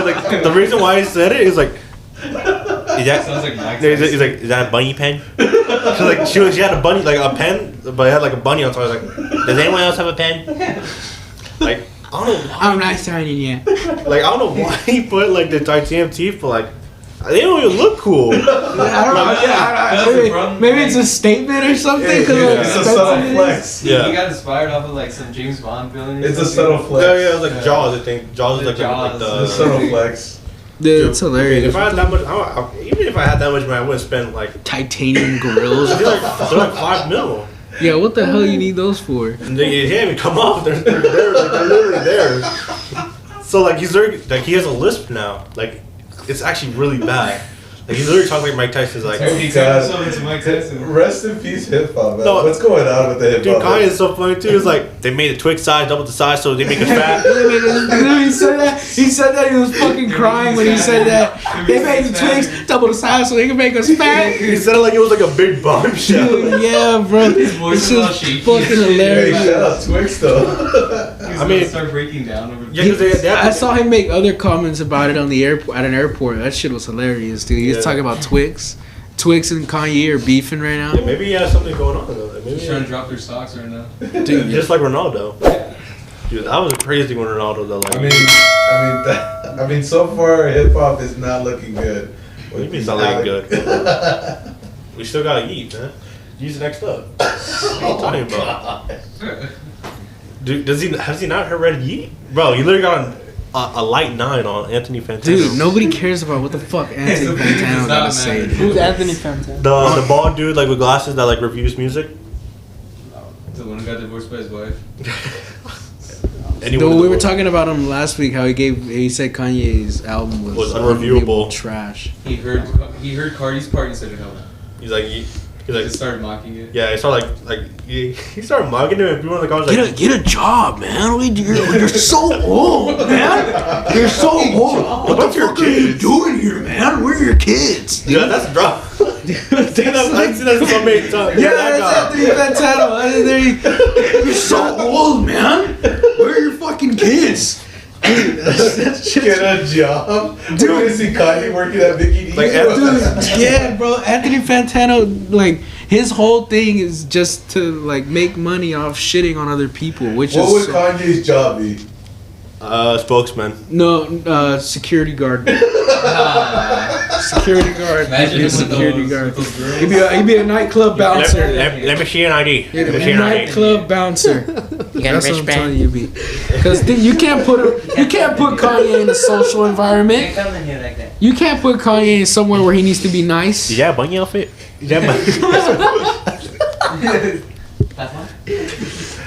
Like, the reason why he said it is like, is that? Sounds like Mike He's Tyson. like, is that a bunny pen? She had a bunny, like a pen, but it had like a bunny on top. I was like, does anyone else have a pen? Like, I don't know. I'm not signing yet. Like, I don't know why he put like the titanium teeth, but like, they don't even look cool. I don't know. Maybe it's a statement or something. It's a subtle flex. Yeah. He got inspired off of like some James Bond villain. It's a subtle flex. Yeah, it was like Jaws. I think Jaws is like Jaws. the The subtle flex. Dude, it's hilarious. If I had that much, even if I had that much money, I wouldn't spend like Titanium grills. they're like $5 million. Yeah, what the hell you need those for? And they can't even come off. They're there, like they're literally there. So like he's literally, like he has a lisp now. Like it's actually really bad. Like he's literally talking like Mike Tyson's like. He turned himself into Mike Tyson. Rest in peace, hip hop, man. No. What's going on with the hip Dude, hop? Kanye is so funny too. It's like they made the Twix size double the size, so they make it fat. He said that. He said that. He was fucking crying when he said that. They made the Twix double the size so they can make us fat. He said it like it was like a big bombshell. Dude, yeah, bro. His voice This was all is shaky. fucking Hey, hilarious. shout out Twix though. He's I mean- gonna start breaking down over. Yeah, 'cause they I have saw him make other comments about it on the airport at an airport. That shit was hilarious, dude. He was Yeah. talking about Twix. Twix and Kanye are beefing right now. Yeah, maybe he has something going on though. Maybe He's trying to drop their stocks right now. Dude, just like Ronaldo. Dude, that was a crazy thing with Ronaldo though. Like, I mean, so far hip hop is not looking good. what do you mean it's not looking good? We still gotta eat, man. Use next up. What are you talking about? Dude, has he not heard Yeet? Bro, you literally got a light 9 on Anthony Fantano. dude, nobody cares about what the fuck Anthony Fantano got to say. Who's Anthony Fantano? The bald dude like with glasses that like reviews music. The one who got divorced by his wife. Anyone No, in we the were world. talking about him last week. How he said Kanye's album Was unreviewable unreviewable. trash. He heard Cardi's part and said no. He's like, He like, just started mocking it. yeah, he started he started mugging him and people in the comments like, Get a job, man. You're so old, man. You're so old. What the fuck are you doing here, man? Where are your kids? yeah, that's drop. I've seen that so many times. Yeah, that that's guy. Anthony Fantano. You're so old, man. Where are your fucking kids? Dude, that's Get just, a job. Dude. Dude, is he Kanye working at Mickey D's? Like, dude, yeah, bro. Anthony Fantano, like, his whole thing is just to like make money off shitting on other people, which What would is Kanye's job be? Spokesman. security guard. Ah. Security guard. Imagine He'd be a with security those- guard. with those girls. He'd be a nightclub bouncer. Let me see an ID. He'd Let me be see a an ID. nightclub bouncer. That's what I'm telling you, B. Because you can't put Kanye in a social environment. come in here like that. You can't put Kanye in somewhere where he needs to be nice. Yeah, bunny outfit. Yeah, bunny.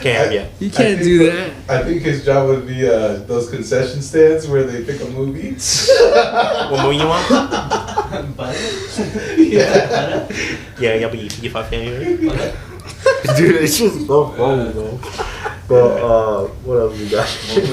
Can't have ya. You can't do that. I think his job would be those concession stands where they pick a movie. What movie you want? Yeah. Yeah, but you fuck Dude, it's just so funny, man. But what else we got?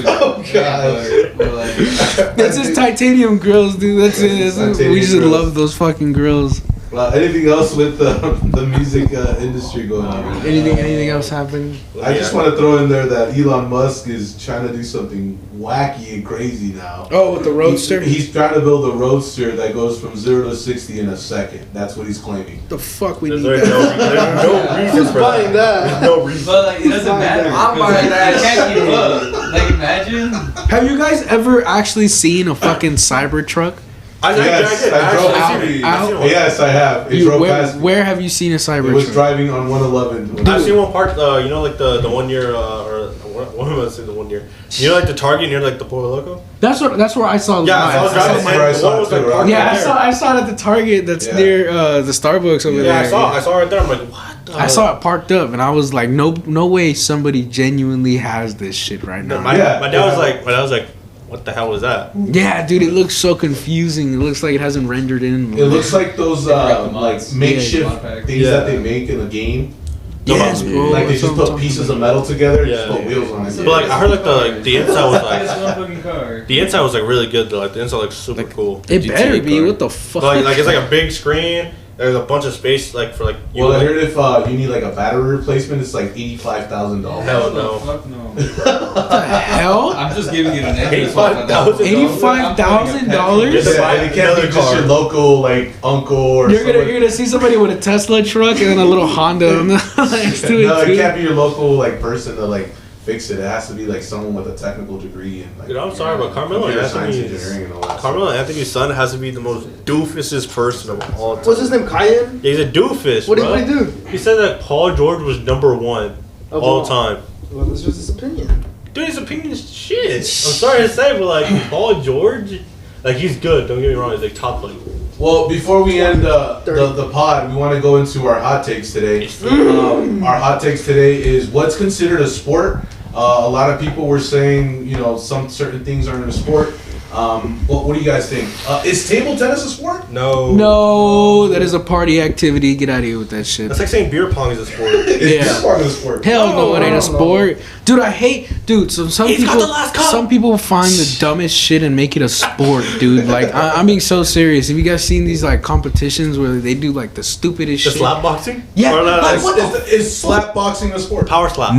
Oh, God. That's just titanium grills, dude. That's it. Titanium We just grills. love those fucking grills. Anything else with the music industry going on? Anything else happening? I just want to throw in there that Elon Musk is trying to do something wacky and crazy now. Oh, with the roadster. He's trying to build a roadster that goes from 0 to 60 in a second. That's what he's claiming. The fuck we There's need no that. reason for buying that? There's no reason. But like, it doesn't matter. I'm 'cause, buying like, that I can't keep shit. up. Like, imagine. Have you guys ever actually seen a fucking Cybertruck? I Yes, did. I drove I've seen one. Yes, I have. It drove past me. Where have you seen a It was Cybertruck? driving on 111. I've seen one part, you know, like the 1 year, or one of us in the 1 year. You know, like the Target near like the Polo Loco? That's where I saw. Yeah, mine. so I was driving. That's where I The saw one it was like too, parked right? Yeah, right I there. saw it at the Target that's Yeah. near the Starbucks over Yeah, there. I saw it right there. I'm like, what? I saw it parked up, and I was like, no way somebody genuinely has this shit right now. My Yeah. dad was like, what the hell was that? Yeah, dude, it looks so confusing. It looks like it hasn't rendered in. It looks like those wrap the like mods. makeshift Yeah, mod pack. things Yeah. that they make in a game. Yes, bro. Like they that's just what I'm put pieces talking of metal together and just Yeah. put wheels on it. But like, I heard like the inside was It's like, one fucking car. the inside was like really good though. Like the inside looks super cool. about. It better be. What the fuck? Like it's like a big screen, There's a bunch of space like for like. Well, I heard if you need like a battery replacement, it's like $85,000. Hell no. Fuck no. What the hell? I'm just giving you the negative. $85,000. $85,000? Just buy Yeah, it can't be another just your car. local like uncle or You're someone. gonna see somebody with a Tesla truck and then a little Honda next to No, it it too. can't be your local like person to like fix it. It has to be like someone with a technical degree and like Dude, I'm sorry, but Carmelo computer science Anthony, engineering and all that. Carmelo Anthony's son has to be the most doofusest person of all time. What's his name? Kyan? Yeah, he's a doofus, What bro. did he do? He said that Paul George was number one Of all all. time. Well, that's just his opinion. Dude, his opinion is shit. I'm sorry to say, but like Paul George, like he's good. Don't get me wrong. He's like top like. Well, before we end the pod, we want to go into our hot takes today. Our hot takes today is what's considered a sport. A lot of people were saying, you know, some certain things aren't a sport. What do you guys think? Is table tennis a sport? No. No, that is a party activity. Get out of here with that shit. That's like saying beer pong is a sport. Is Yeah. this part of the sport? Hell no, it ain't a no, sport. Dude, I hate so some He's got people the last cup. some people find the dumbest shit and make it a sport, dude. Like I'm being so serious. Have you guys seen these like competitions where they do like the stupidest The shit? slap boxing? Yeah, Or like, like, Is slap boxing a sport? power slap.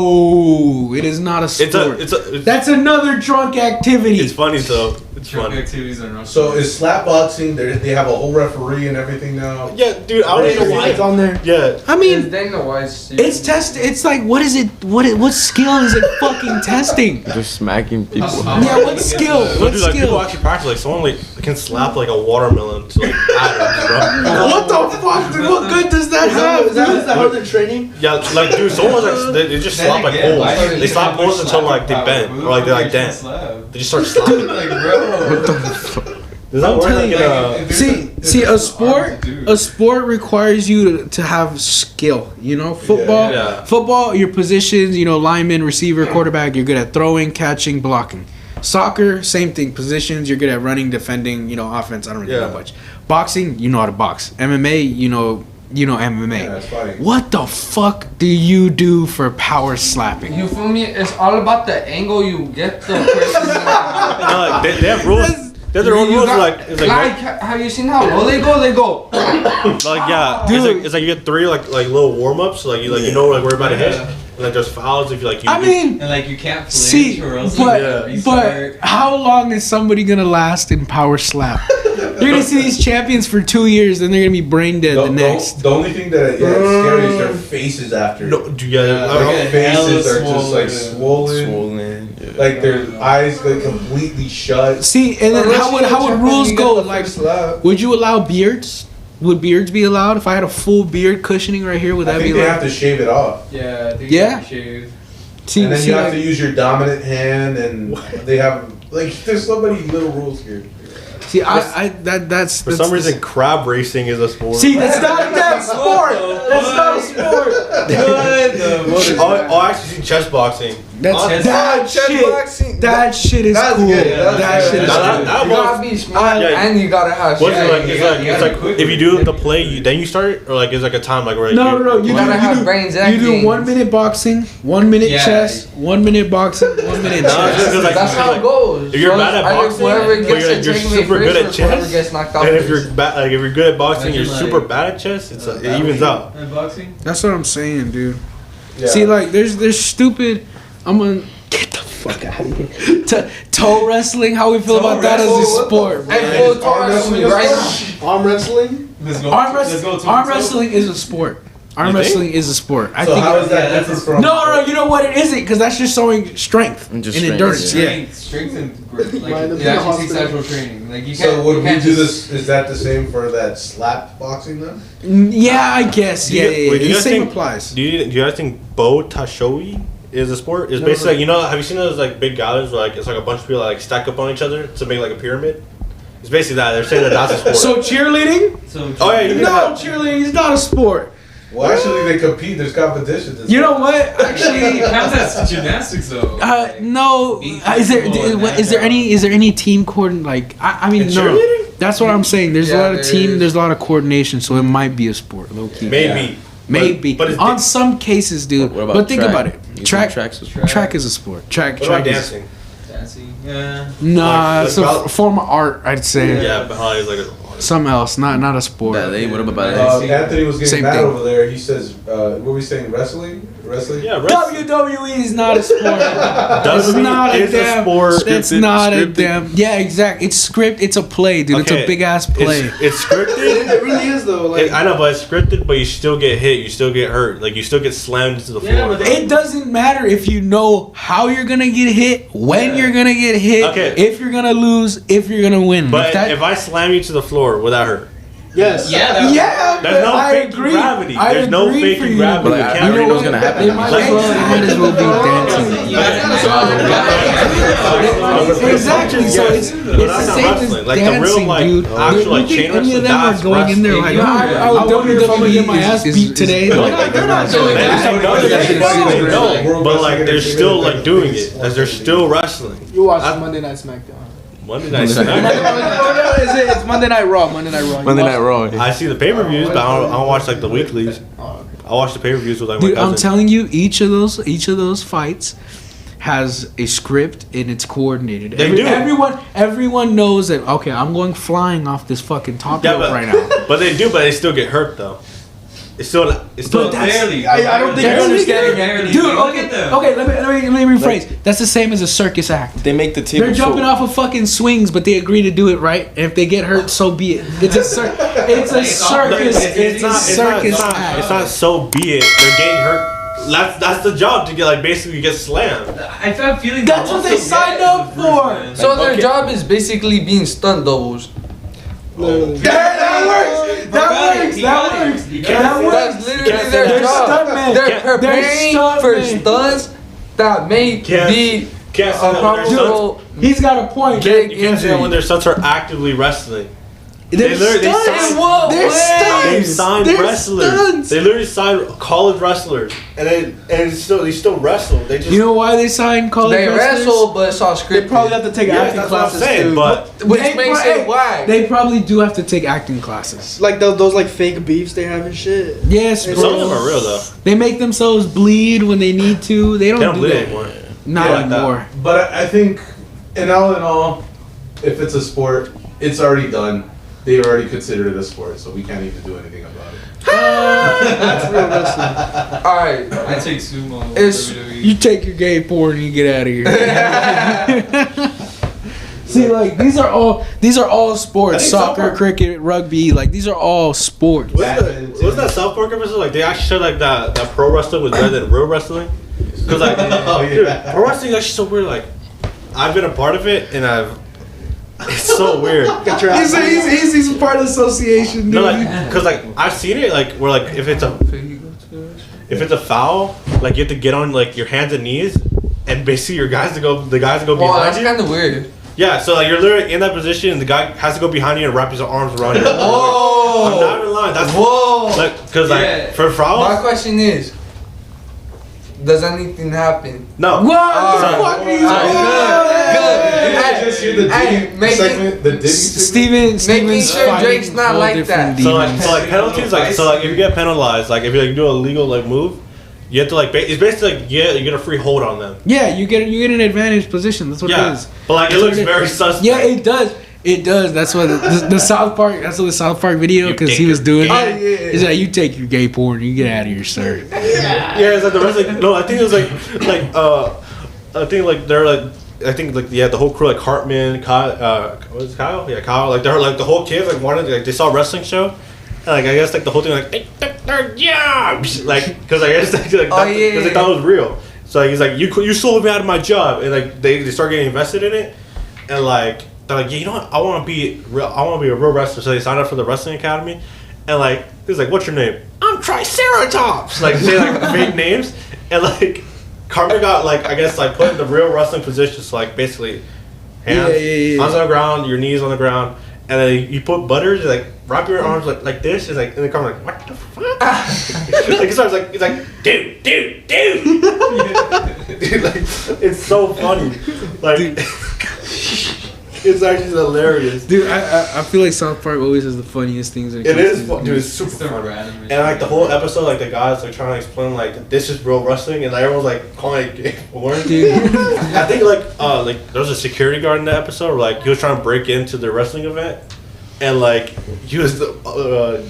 No, it is not a sport. It's That's another drunk activity. it's funny though. It's Drunk funny. activities are not. So is slap boxing? They have a whole referee and everything now. Yeah, dude. I don't know It's why. on there. Yeah. I mean, Dana White's. it's test. It's like, what is it? What skill is it fucking testing? Just smacking people. Yeah, what skill? So, What dude, like people skill? actually practice. Like someone like can slap like a watermelon to like atoms, bro. What the fuck, dude? What good does that have? Is that dude? how they're training? Yeah, like dude, someone was like they just slap like poles. They slap poles until like they bend or like they like dance. They just start slapping. Like, bro. Does that work? Like, in a, See, a sport requires you to have skill. You know, football, Yeah. football, your positions. You know, lineman, receiver, quarterback. You're good at throwing, catching, blocking. Soccer, same thing. Positions, you're good at running, defending. You know, offense. I don't really know Yeah. much. Boxing, you know how to box. MMA, you know MMA. Yeah, it's fighting. What the fuck do you do for power slapping? You feel me? It's all about the angle you get the person. no, like, they have rules. They have their own You rules. got- Like it's like have you seen how low they go? They go. like yeah, Dude. it's like you get three like little warm ups. So, like you know like where you're about to hit. And, like there's fouls if you like you. I mean, And like you can't flinch see, or else but you Yeah. restart. how long is somebody gonna last in power slap? You're gonna see these champions for 2 years, then they're gonna be brain dead the next. The only thing that is scary is their faces after. no, dude, yeah, Their faces are just like swollen. Swollen. Yeah. Like their eyes like completely shut. See, and then how would rules go? Like, slap. would you allow beards? Would beards be allowed? If I had a full beard cushioning right here, would I that think be they allowed? have to shave it off. Yeah, I think Yeah. you shaved. See, And then see, you have like- to use your dominant hand, and they have like there's so many little rules here. see, that's For some reason, crab racing is a sport. See, that's not a sport. That's not a sport. Oh, I actually see chess boxing. That's that chess shit. boxing. That shit is That's cool. good, that's That good. shit is Now, cool. that You gotta was- be smart Yeah. and you gotta have. What's it shit. like? you It's gotta- like you it's gotta like quick if you do with the it. play, then you start, or like it's like a time like where like, No. You gotta have do, brains you and do games. 1 minute boxing, 1 minute Yeah. chess, 1 minute boxing, 1 minute No, chess. it's just like- That's how like, it goes. if you're So bad at either boxing, whoever but gets you're to take me super good first at or whoever chess, gets knocked out and if first. you're bad, like if you're good at boxing, Imagine, you're like, super bad at chess. It evens out. And boxing? That's what I'm saying, dude. Yeah. See, like, there's stupid. I'm gonna get the fuck out of here. Toe wrestling. How we feel about that as a sport, bro? Hey, full toe wrestling right now. Arm wrestling? Let's go. Arm, let's go arm toe-to-toe. wrestling is a sport. Arm You think? wrestling is a sport. I So think. how is that yeah, different from? No, you know what? It isn't, because that's just showing strength And and just strength, endurance. Yeah. Strength and Mine like is it actually hospital. takes actual training. Like you can't. So would you we can't do just- this? Is that the same for that slap boxing then? Yeah, I guess. Do Yeah, you- yeah, wait, do yeah. you The guys same think- applies. Do you guys think Bo Tashowi is a sport? It's basically like, you know, have you seen those like big galleries where like it's like a bunch of people that, like stack up on each other to make like a pyramid? It's basically that. They're saying that that's a sport. So cheerleading? So Oh, yeah, you No, have- cheerleading is not a sport. Well, actually, they compete. There's competitions. and You stuff. know what? Actually, How's that gymnastics though? no. Is there any team coordination? Like, I mean, In no. cheerleading? That's what I'm saying. There's a Yeah, lot of there team. is. There's a lot of coordination, so it might be a sport, low key. Maybe. Maybe. But it's On some cases, dude. What about But think track? about it. You think Track. track's a sport? Track is a sport. Track. What about Track is. dancing? Dancing. Yeah. Nah, Like it's a ball- form of art, I'd say. Yeah, but how is like a Something else, not a sport. Ballet. What about ballet? Anthony was getting Same mad thing. over there. He says, "What were we saying? Wrestling? Yeah, wrestling. WWE is not a sport. It's WWE not a is a damn sport. It's Scripted, not a scripted. damn. Yeah, exactly. It's script. It's a play, dude. It's Okay, a big ass play. It's scripted. It really is though. Like I know, but it's scripted, but you still get hit. You still get hurt. Like, you still get slammed into the floor. Yeah, but It doesn't matter if you know how you're gonna get hit, when you're gonna get hit, Okay. if you're gonna lose, if you're gonna win. But If if I slam you to the floor, will that hurt? yes. Yeah, yeah, There's no I faking agree. gravity. I There's no agree faking for you. gravity. But, like, We I can't already do know what's that. gonna happen. They might as well be dancing. Exactly. So it's But the that's not same as wrestling. Like, the real, dancing, like, dude. actual, like, You chain think any wrestling, of them are that's going in there like, wrestling. I would definitely get my ass beat today. No, They're not doing that. no, but like they're still like doing it. Like, they're still wrestling. You watch Monday Night SmackDown. Monday Night No, Smackdown. it's Monday Night Raw. Monday Night Raw. You Monday watch Night Raw. I see the pay-per-views, but I don't watch like the weeklies. I watch the pay-per-views with like my Dude, I'm cousin. telling you, each of those fights has a script and it's coordinated. They do. Everyone knows that. Okay, I'm going flying off this fucking top Yeah, rope but, right now. but they do, but they still get hurt though. It's still barely. I don't think Barely. you understand. Barely. Dude, Look at them. okay. Let me rephrase. That's the same as a circus act. They make the table. They're jumping off of fucking swings, but they agree to do it right. And if they get hurt, so be it. It's a circus. It's a circus act. It's not so be it. They're getting hurt. That's the job, to get like basically get slammed. I have feeling That's what they signed up for. So their Okay. job is basically being stunt doubles. Literally. That works. That's literally their They're job. stuntmen. They're They're preparing for stuntmen. stunts that may Can't- be Can't a say that when their stunts. probable He's got a point. big You can't say that when injury. their stunts are actively wrestling. They're literally- they stunts. signed- They're They stunts. signed They're wrestlers. stunts. They literally signed college wrestlers, and they still wrestle. They just You know why they signed college They wrestlers? wrestle, but it's all They scripted. probably have to take yeah, acting that's what I'm classes saying. too. But Which They makes pro- it whack. They probably do have to take acting classes. like those like fake beefs they have and shit. Yes, Some bro. some of them are real though. They make themselves bleed when they need to. They don't, They don't do bleed that anymore. Not Yeah, like that. anymore. But I think, in all, if it's a sport, it's already done. They already considered it a sport, so we can't even do anything about it. That's real wrestling. Alright, I take sumo. over It's- WWE. You take your gay porn and you get out of here. See, like these are all sports. I think Soccer, soccer- cricket, rugby. Like these are all sports. What's that South Park episode? Like they actually showed like that pro wrestling was better than real wrestling. Cause like dude, pro wrestling is actually so weird. Like I've been a part of it and it's so weird. He's a part of the association, No, like, cause like I've seen it like where like if it's a foul, like you have to get on like your hands and knees, and basically the guys to go well, behind that's you. kind of weird. Yeah, so like you're literally in that position, and the guy has to go behind you and wrap his arms around you. I'm Whoa! not even lying. That's Whoa! like cause like Yeah. for My fouls, question is, does anything happen? no. What Alright. the fuck is Good. Did you just hear the Hey, digging make it- segment? The digging segment? Steven's sure fighting Drake's not all like different that. So like, demons. so like penalties, like so like if you get penalized, like if you like do a legal like move, you have to like it's basically like you get a free hold on them. Yeah, you get an advantage position. That's what it Yeah, is. but like it looks very suspect. Yeah, it does. It does. That's what the South Park. That's what the South Park video You because take he was your doing gay- it. Oh, yeah. He's like, you take your gay porn, you get out of here, sir. Yeah, it's like the rest like no, I think it was I think like they're like I think like the whole crew like Hartman, Kyle, what is it, Kyle? Yeah, Kyle. Like they're like the whole kids like wanted like they saw a wrestling show, and like I guess like the whole thing like they took their jobs like because I guess like Oh, yeah, because they thought it was real. So like, he's like you sold me out of my job, and like they start getting invested in it, and like they're like yeah, you know what I want to be a real wrestler. So they signed up for the wrestling academy, and like he's like what's your name? I'm Triceratops. Like they say like fake names, and like. Carter got like I guess like put in the real wrestling position, so like basically hands Yeah. on the ground, your knees on the ground, and then you put butters, you like wrap your arms like this, and like and the Carter like what the fuck? Like he starts like he's like dude, dude, like it's so funny, like it's actually hilarious. Dude, I feel like South Park always has the funniest things. It is, dude. It's super It's so funny. random. And like the whole episode, like the guys like trying to explain like this is real wrestling, and like, everyone's like calling it gay porn. Dude. I think like there was a security guard in the episode where like he was trying to break into the wrestling event, and like he was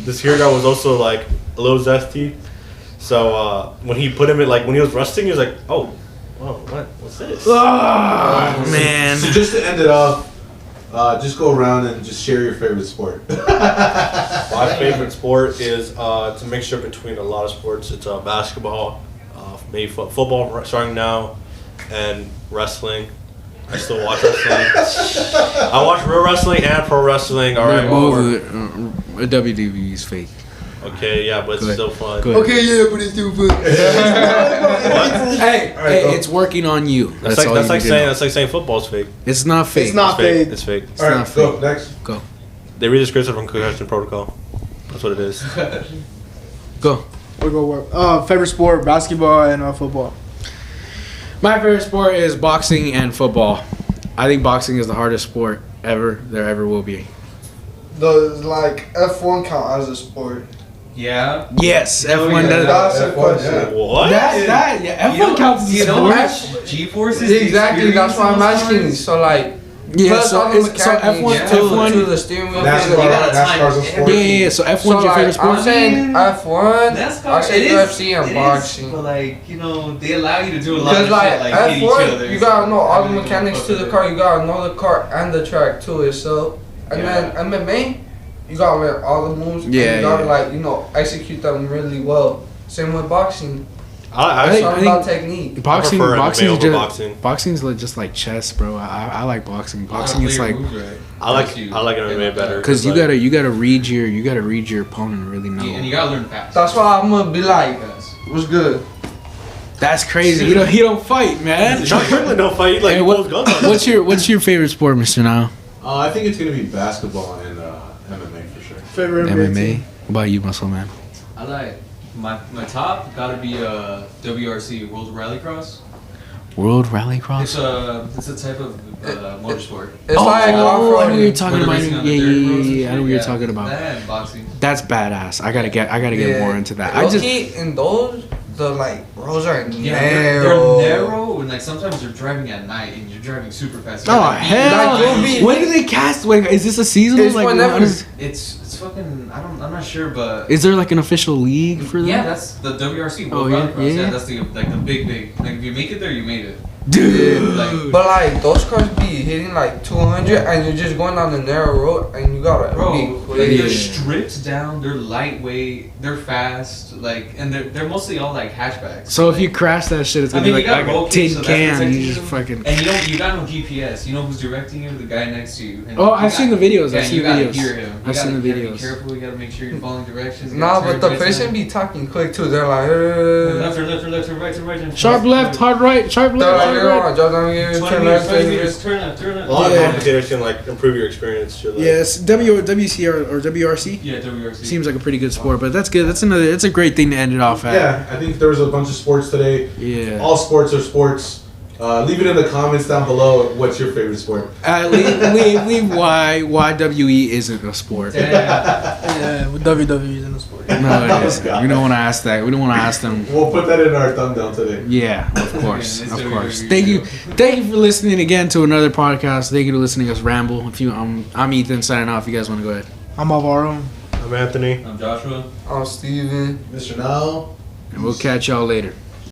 this here guy was also like a little zesty. So when he put him in, like when he was wrestling, he was like, "Oh, whoa, what's this?" Oh, man. So just to end it off, just go around and just share your favorite sport. My favorite sport is it's a mixture between a lot of sports. It's basketball, maybe football starting now, and wrestling. I still watch wrestling. I watch real wrestling and pro wrestling. All right, WWE is fake. okay, yeah, but it's still fun. Go ahead. Okay, yeah, but it's still fun. Hey, All right, go. it's working on you. That's all you need to know. saying football's fake. It's not fake. It's not fake. It's fake. All right, not go fake. next. Go. They read the scripts from Concussion Protocol. That's what it is. Go. We'll go work. Favorite sport, basketball and football. My favorite sport is boxing and football. I think boxing is the hardest sport there ever will be. Does like F1 count as a sport? Yeah. Yes, Oh, F1 yeah. does. That's the F1, question. What? Yeah, You know- counts as you a know sport. how G-forces. Exactly, that's why I'm asking. So like, Yeah, plus so all the it's- so mechanics F1 yeah. to the steering wheel. NASCAR, You gotta time NASCAR's a it. sport. Yeah. So F1's So your favorite like, sport? I'm saying F1. NASCAR. I say it UFC is- and it boxing. is, but like they allow you to do a lot Because of like shit, like hit each other. F1, you gotta know all the Everything mechanics fuck to the with car. it. You gotta know the car and the track to itself. And Yeah. then MMA, you gotta learn all the moves. Yeah, and you gotta yeah. execute them really well. Same with boxing. I It's think- all about technique. Boxing, prefer boxing MMA is over just boxing. boxing's just like chess, bro. I like boxing. Gotta Boxing is play your like moves right. I like Helps you MMA get better. because you like, gotta read your opponent and really know. And you gotta learn fast. That's why I'm gonna be like, Fast. what's good? That's crazy. He don't fight, man. Sean Strickland don't fight. Like Hey, he pulls guns on what's your favorite sport, Mr. Now? I think it's gonna be basketball and MMA for sure. Favorite MMA. team. What about you, Muscle Man? I like my top gotta be WRC World Rallycross. World Rallycross. It's a type of motorsport. It's like I know what off-roading. you're talking When about. racing on Yeah, the dirt yeah, roads and yeah. I know shit, what you're yeah. talking about. That and boxing. That's badass. I gotta get more into that. I just Low-key, in those, the like roads are Yeah, narrow. they're narrow and like sometimes you're driving at night and you're driving super fast. oh Like, hell! Like, you'll be- When do they cast? Wait, is this a seasonal? It's Like, whenever. how does- It's fucking I'm not sure, but is there like an official league for that? yeah, that's the WRC World Oh, yeah? Rallycross. Yeah? Yeah, that's the big like if you make it there, you made it. Dude. Like, But like those cars be hitting like 200 and you're just going down the narrow road and you gotta bro, be like, quick. they're Yeah. stripped down, they're lightweight, they're fast, like, and they're mostly all like hatchbacks. So if Like, you crash that shit, it's I gonna mean, be you like got roll a kits, tin so that's can. protecting You just you. fucking. And you got no GPS. You know who's directing you? The guy next to you. And Oh, you I've seen the videos. Yeah, I've seen you the gotta videos. hear him. You I've seen the gotta videos. Be careful. You gotta make sure you're following directions. You Nah, gotta but turn the right person side. be talking quick too. They're like, Left or left or left or right to right. and Sharp left, hard right. Sharp they're left, like, hard you're right. on, drop down here, 20 turn meters, left, 20 turn meters, left. turn left, turn A left. lot Yeah. of commentators can like improve your experience. Shit, like, Yes, WC or WRC Yeah, WRC. seems like a pretty good sport, but that's good. That's a great thing to end it off at. Yeah, I think there was a bunch of sports today. Yeah. All sports are sports. Leave it in the comments down below. What's your favorite sport? Leave why WWE isn't a sport. Damn. Yeah, with WWE is in the sport. No, it isn't. We don't want to ask that. We don't want to ask them. We'll put that in our thumbnail today. Yeah, of course, Yeah, it's of WWE course. show. Thank you for listening again to another podcast. Thank you for listening to us ramble. If you, I'm Ethan signing off. If you guys want to go ahead, I'm Alvaro. I'm Anthony. I'm Joshua. I'm Steven. Mr. Now. and we'll catch y'all later.